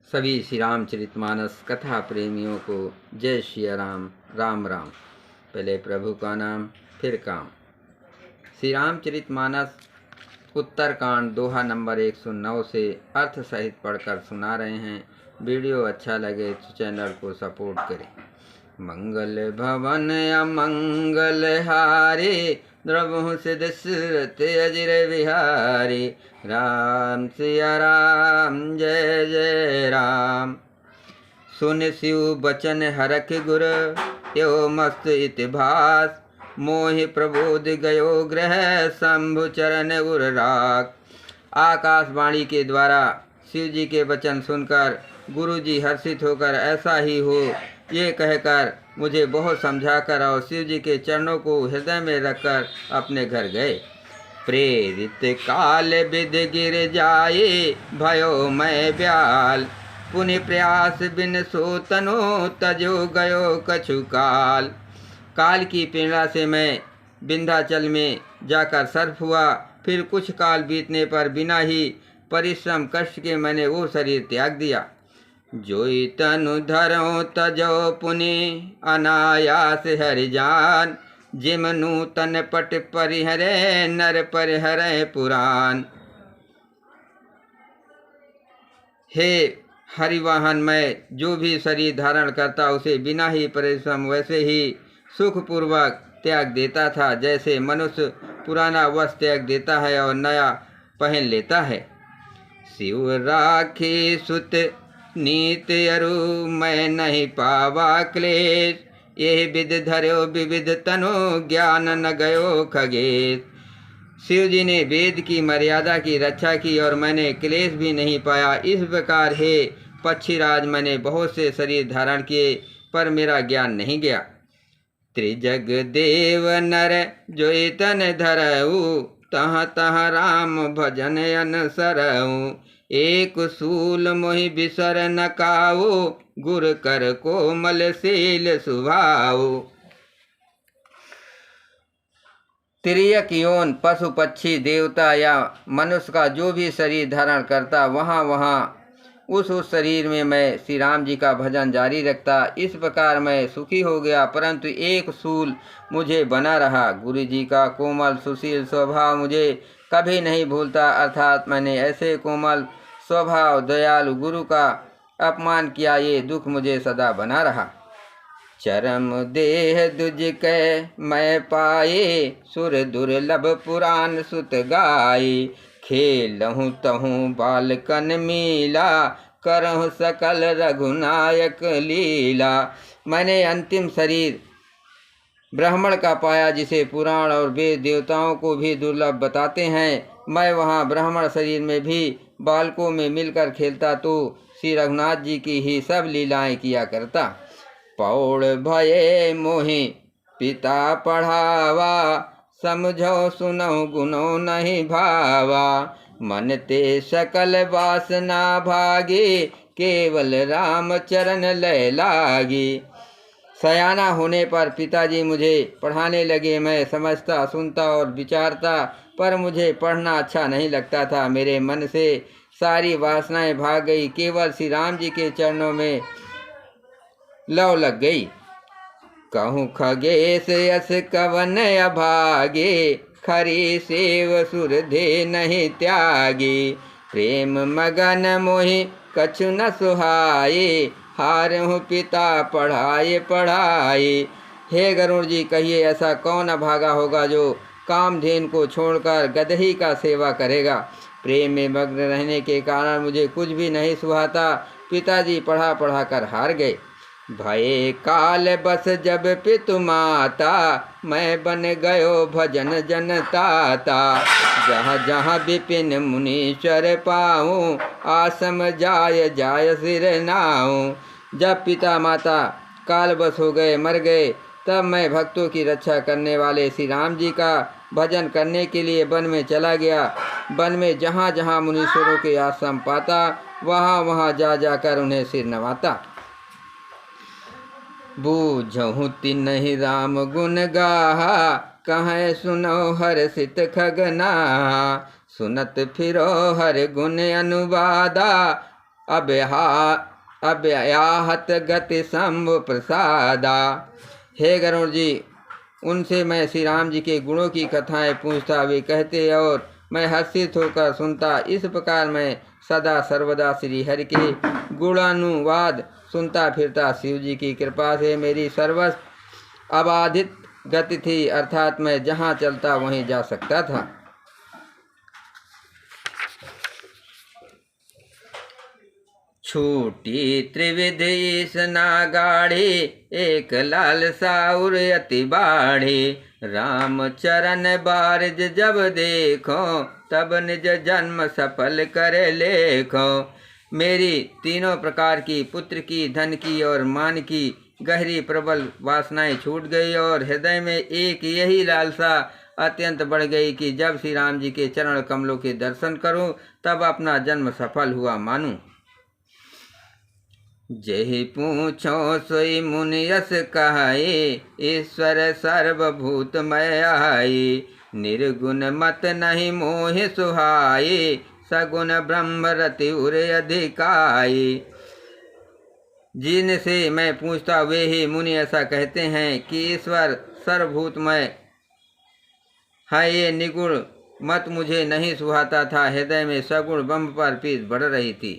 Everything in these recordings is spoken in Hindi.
सभी श्री रामचरितमानस कथा प्रेमियों को जय श्री राम। राम राम। पहले प्रभु का नाम फिर काम। श्री रामचरितमानस उत्तरकांड दोहा नंबर 109 से अर्थ सहित पढ़कर सुना रहे हैं। वीडियो अच्छा लगे तो चैनल को सपोर्ट करें। मंगल भवन अमंगल हारे, द्रवहु सिद्ध सुरत अजिर विहारी। राम सिया राम जय जय राम। सुन शिव बचन हरख गुर, यो मस्त इतिभास। मोहि प्रबोध गयो ग्रह, शंभु चरण उर राख। आकाशवाणी के द्वारा शिव जी के वचन सुनकर गुरु जी हर्षित होकर ऐसा ही हो ये कहकर मुझे बहुत समझाकर और शिव जी के चरणों को हृदय में रखकर अपने घर गए। प्रेरित काल विधि गिर जाए, भयो मैं ब्याल। पुनि प्रयास बिन सो तनो, तजो गयो कछु काल। काल की प्रेरणा से मैं विंध्याचल में जाकर सर्प हुआ। फिर कुछ काल बीतने पर बिना ही परिश्रम कष्ट के मैंने वो शरीर त्याग दिया। जोई तनु धरो तजो पुनि, अनायास हरि जान। जिम नूतन पट परिहरे, नर परिहरे पुराण। हे हरिवाहन, मैं जो भी शरीर धारण करता उसे बिना ही परिश्रम वैसे ही सुखपूर्वक त्याग देता था, जैसे मनुष्य पुराना वस्त्र त्याग देता है और नया पहन लेता है। शिव राखी सुत नीत अरु, मैं नहीं पावा क्लेश। यही विध धर्यो विविध तनो, ज्ञान न गयो खगेश। शिव जी ने वेद की मर्यादा की रक्षा की और मैंने क्लेश भी नहीं पाया। इस प्रकार हे पक्षीराज, मैंने बहुत से शरीर धारण किए पर मेरा ज्ञान नहीं गया। त्रिजग देव नर जोई तन धरऊ, तह तह राम भजन अनसरऊ। एक सूल मोहि बिसर न काऊ, गुर कर कोमल शील सुभाऊ। तिर्यक यौन पशु पक्षी देवता या मनुष्य का जो भी शरीर धारण करता, वहाँ वहाँ उस शरीर में मैं श्री राम जी का भजन जारी रखता। इस प्रकार मैं सुखी हो गया, परंतु एक सूल मुझे बना रहा। गुरु जी का कोमल सुशील स्वभाव मुझे कभी नहीं भूलता, अर्थात मैंने ऐसे कोमल स्वभाव दयालु गुरु का अपमान किया, ये दुख मुझे सदा बना रहा। चरम देह दुज कै मैं पाए, सुर दुर्लभ पुराण सुत गाये। खेलहूँ तहूँ बालकन मीला, करहूँ सकल रघुनायक लीला। मैंने अंतिम शरीर ब्राह्मण का पाया, जिसे पुराण और वेद देवताओं को भी दुर्लभ बताते हैं। मैं वहाँ ब्राह्मण शरीर में भी बालकों में मिलकर खेलता, तो श्री रघुनाथ जी की ही सब लीलाएं किया करता। पौड़ भये मोहि पिता पढ़ावा, समझो सुनो गुनो नहीं भावा। मन ते सकल वासना भागी, केवल राम चरण लय लागी। सयाना होने पर पिताजी मुझे पढ़ाने लगे। मैं समझता, सुनता और विचारता, पर मुझे पढ़ना अच्छा नहीं लगता था। मेरे मन से सारी वासनाएं भाग गई, केवल श्री राम जी के चरणों में लव लग गई। कहूँ खगेश यस कवन अभागे, खरी सेव सुर धे नहीं त्यागी। प्रेम मगन मोहि कछु न सुहाए, हारहूँ पिता पढ़ाए पढ़ाए। हे गरुड़ जी, कहिए ऐसा कौन अभागा होगा जो कामधेनु को छोड़कर गदही का सेवा करेगा। प्रेम में मग्न रहने के कारण मुझे कुछ भी नहीं सुहाता। पिताजी पढ़ा पढ़ा कर हार गए। भये काल बस जब पितु माता, मैं बन गयो भजन जनताता। जहाँ जहाँ विपिन मुनीश्वर पाऊँ, आसम जाय जाय सिर नाऊँ। जब पिता माता काल बस हो गए, मर गए, तब मैं भक्तों की रक्षा करने वाले श्री राम जी का भजन करने के लिए वन में चला गया। वन में जहाँ जहाँ मुनीश्वरों के आश्रम पाता, वहाँ वहाँ जा जाकर उन्हें सिर नवाता। बूझहूँ तिन्हि राम गुण गाहा, कहें सुनो हर्षित खगना। सुनत फिरो हर गुण अनुवादा, अव्याहत गति शंभु प्रसादा। हे गरुड़ जी, उनसे मैं श्री राम जी के गुणों की कथाएं पूछता, वे कहते और मैं हर्षित होकर सुनता। इस प्रकार मैं सदा सर्वदा श्री हरि के गुणानुवाद सुनता फिरता। शिव जी की कृपा से मेरी सर्वस्व अबाधित गति थी, अर्थात मैं जहाँ चलता वहीं जा सकता था। छूटी त्रिविध ईस नागाढ़ी, एक लाल साउर अति बाढ़ी। राम चरण बारिज जब देखो, तब निज जन्म सफल करे लेखो। मेरी तीनों प्रकार की, पुत्र की, धन की और मान की गहरी प्रबल वासनाएं छूट गई और हृदय में एक यही लालसा अत्यंत बढ़ गई कि जब श्री राम जी के चरण कमलों के दर्शन करूं तब अपना जन्म सफल हुआ मानूं। जेहि पूछो सोई मुनि यस कहाई, ईश्वर सर्वभूतमय आई। निर्गुण मत नहीं मोहि सुहाई, सगुण ब्रह्म रति उर अधिकाई। जिनसे मैं पूछता वे ही मुनि ऐसा कहते हैं कि ईश्वर सर्वभूतमय है, ये निगुण मत मुझे नहीं सुहाता था। हृदय में सगुण ब्रह्म पर प्रीत बढ़ रही थी।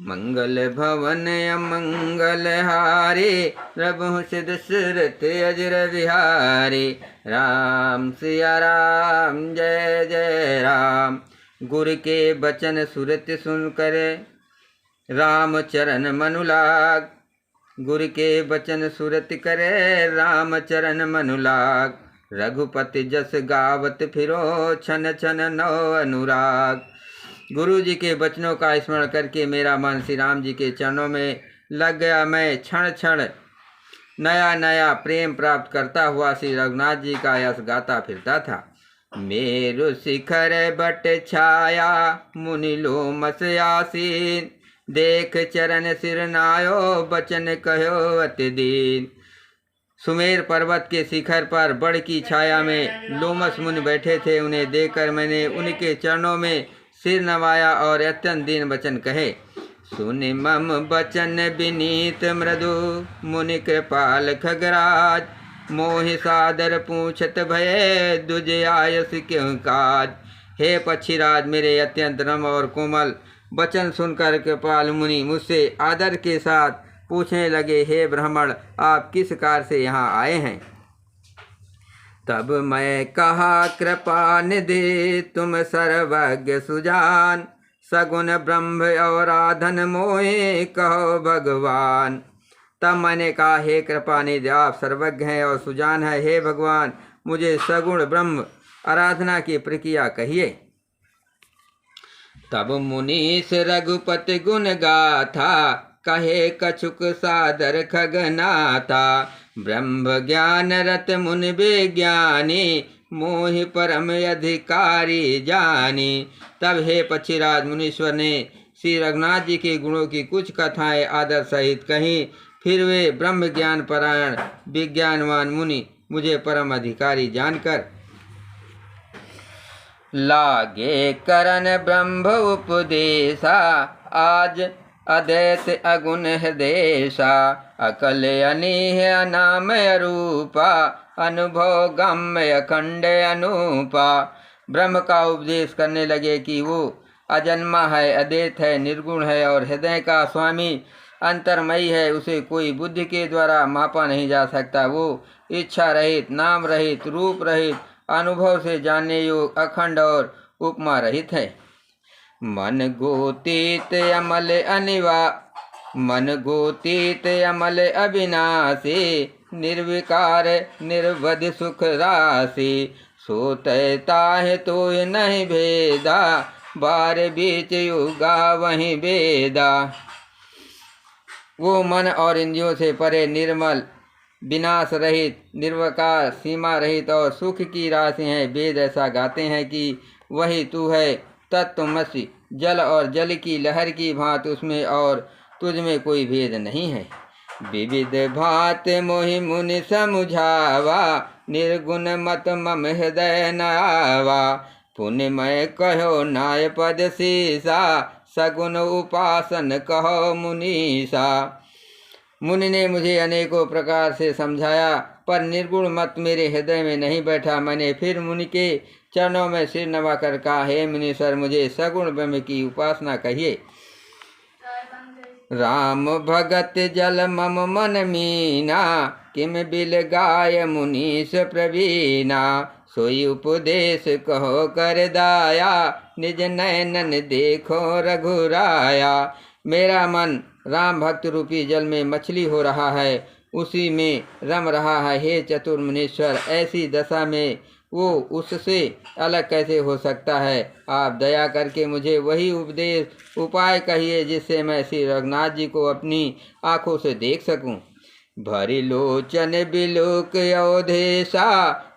मंगल भवन अमंगल हारे, प्रभु सिद्ध सुरत अजर बिहारी। राम सिया राम जय जय राम। गुरु के बचन सुरत सुन कर राम चरण मनुलाग। गुरु के बचन सुरत करे राम चरण मनुलाग। रघुपति जस गावत फिरो, छन छन नौ अनुराग। गुरु जी के वचनों का स्मरण करके मेरा मन श्री राम जी के चरणों में लग गया। मैं क्षण क्षण नया नया प्रेम प्राप्त करता हुआ श्री रघुनाथ जी का यश गाता फिरता था। मेरु शिखर बट छाया, मुनि लोमस आसीन। देख चरण सिर नायो, बचन कहो अति दीन। सुमेर पर्वत के शिखर पर बड़ की छाया में लोमस मुनि बैठे थे। उन्हें देखकर मैंने उनके चरणों में सिर नवाया और अत्यंत दीन वचन कहे। सुनि मम बचन विनीत मृदु, मुनि कृपाल खगराज। मोहि सादर पूछत भये, दुजे आयस क्यों काज। हे पक्षीराज, मेरे अत्यंत नम और कोमल वचन सुनकर कृपाल मुनि मुझसे आदर के साथ पूछने लगे, हे ब्राह्मण, आप किस कार्य से यहाँ आए हैं। तब मैं कहा, कृपा निधि तुम सर्वज्ञ सुजान। सगुण ब्रह्म और आधन मोहे कहो भगवान। तब मैंने कहा, हे कृपा निधि, आप सर्वज्ञ हैं और सुजान हैं। हे भगवान, मुझे सगुण ब्रह्म आराधना की प्रक्रिया कहिए। तब मुनीश रघुपति गुण गाथा, कहे कछुक सादर खगनाथा। ब्रह्म ज्ञान रत मुनि विज्ञानी, मोहि परम अधिकारी जानी। तब हे पक्षीराज, मुनीश्वर ने श्री रघुनाथ जी के गुणों की कुछ कथाएं आदर सहित कहीं। फिर वे ब्रह्म ज्ञान परायण विज्ञानवान मुनि मुझे परम अधिकारी जानकर लागे करन ब्रह्म उपदेशा। आज अदैत अगुण हृदेशा, अकल अनीह अनाम अरूपा। अनुभव गम्य अखंड अनूपा। ब्रह्म का उपदेश करने लगे कि वो अजन्मा है, अद्वैत है, निर्गुण है और हृदय का स्वामी अंतर्मयी है। उसे कोई बुद्धि के द्वारा मापा नहीं जा सकता। वो इच्छा रहित, नाम रहित, रूप रहित, अनुभव से जानने योग्य, अखंड और उपमा रहित है। मन गोतीत अमल मन गोतीत अमल अविनाशी। निर्विकार निर्वध सुख राशि। सोतता है तो नहीं भेदा, बार बीच युगा वहीं वेदा। वो मन और इंद्रियों से परे, निर्मल, विनाश रहित, निर्विकार, सीमा रहित और सुख की राशि है। वेद ऐसा गाते हैं कि वही तू है, तत्त्वमसि। जल और जल की लहर की भांति उसमें और तुझ में कोई भेद नहीं है। विविध भात मोहि मुनि समुझावा, निर्गुण मत मम हृदय न आवा। पुण्य मैं कहो नाय पद शीसा, सगुन उपासन कहो मुनीसा। मुनि ने मुझे अनेकों प्रकार से समझाया, पर निर्गुण मत मेरे हृदय में नहीं बैठा। मैंने फिर मुनि के चरणों में सिर नवाकर कहा, हे मुनीश्वर, मुझे सगुण ब्रह्म की उपासना कहिए। राम भगत जल मम मन मीना, किम बिल गाय मुनीश प्रवीणा। सोई उपदेश कहो कर दाया, निज नयनन देखो रघुराया। मेरा मन राम भक्त रूपी जल में मछली हो रहा है, उसी में रम रहा है। हे चतुर मुनीश्वर, ऐसी दशा में वो उससे अलग कैसे हो सकता है। आप दया करके मुझे वही उपदेश उपाय कहिए, जिससे मैं श्री रघुनाथ जी को अपनी आंखों से देख सकूं। भरी लोचन बिलोक अवधेशा,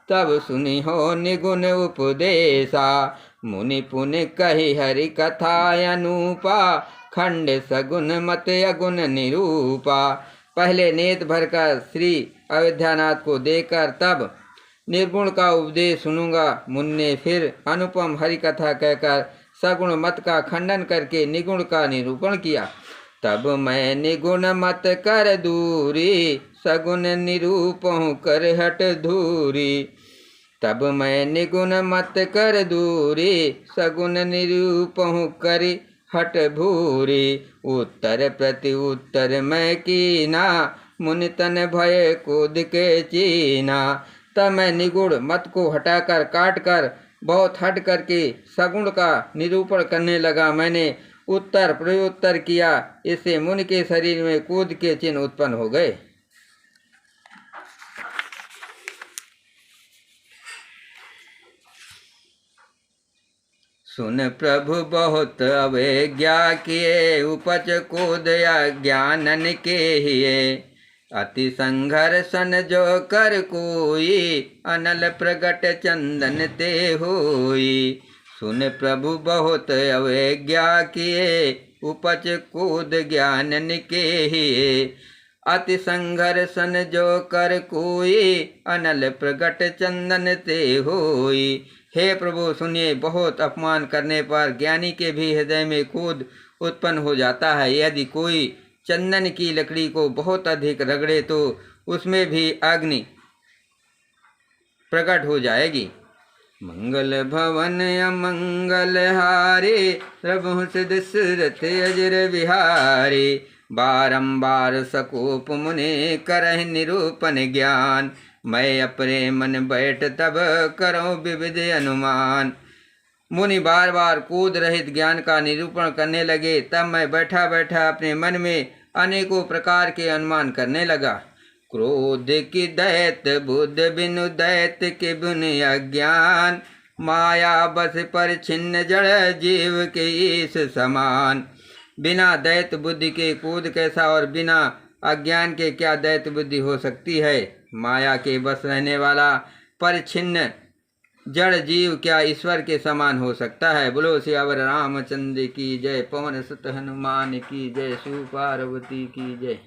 तब सुनी हो निगुण उपदेशा। मुनि पुनि कही हरि कथा अनूपा, खंड सगुन मत अगुण निरूपा। पहले नेत्र भरकर श्री अयोध्यानाथ को देखकर तब निर्गुण का उपदेश सुनूंगा। मुनि ने फिर अनुपम हरि कथा कहकर सगुण मत का खंडन करके निगुण का निरूपण किया। तब मैं निगुण मत कर दूरी, सगुण निरूपहु कर हट धूरी। तब मैं निगुण मत कर दूरी, सगुण निरूपहु कर हट भूरी। उत्तर प्रति उत्तर मैं कीना, मुनि तन भय क्रोध के चीना। तब मैं निगुण मत को हटाकर काट कर बहुत हट करके सगुण का निरूपण करने लगा। मैंने उत्तर प्रत्युत्तर किया, इससे मुनि के शरीर में क्रोध के चिन्ह उत्पन्न हो गए। सुन प्रभु बहुत अवज्ञा किए, उपज क्रोध अज्ञानन के हिए। अति संघर्षण जो कर कोई, अनल प्रगट चंदन ते होई। सुन प्रभु बहुत अवज्ञा किए, उपज क्रोध ज्ञानन के हिए। अति संघर्षण जो कर कोई, अनल प्रगट चंदन ते होई। हे प्रभु सुनिए, बहुत अपमान करने पर ज्ञानी के भी हृदय में क्रोध उत्पन्न हो जाता है। यदि कोई चंदन की लकड़ी को बहुत अधिक रगड़े तो उसमें भी अग्नि प्रकट हो जाएगी। मंगल भवन अमंगल हारे, प्रभु दशरथ अजर बिहारी। बारंबार सकोप मुने करहि निरूपण ज्ञान, मैं अपने मन बैठ तब करो विविध अनुमान। मुनि बार बार क्रोध रहित ज्ञान का निरूपण करने लगे। तब मैं बैठा बैठा अपने मन में अनेकों प्रकार के अनुमान करने लगा। क्रोध की दैत बुद्ध बिनु दैत के बिन अज्ञान, माया बस पर छिन्न जड़ जीव के ईश समान। बिना दैत बुद्धि के क्रोध कैसा, और बिना अज्ञान के क्या दैत बुद्धि हो सकती है। माया के बस रहने वाला परिच्छिन्न जड़ जीव क्या ईश्वर के समान हो सकता है। बोलो सियावर रामचंद्र की जय, पवन सुत हनुमान की जय, शिव पार्वती की जय।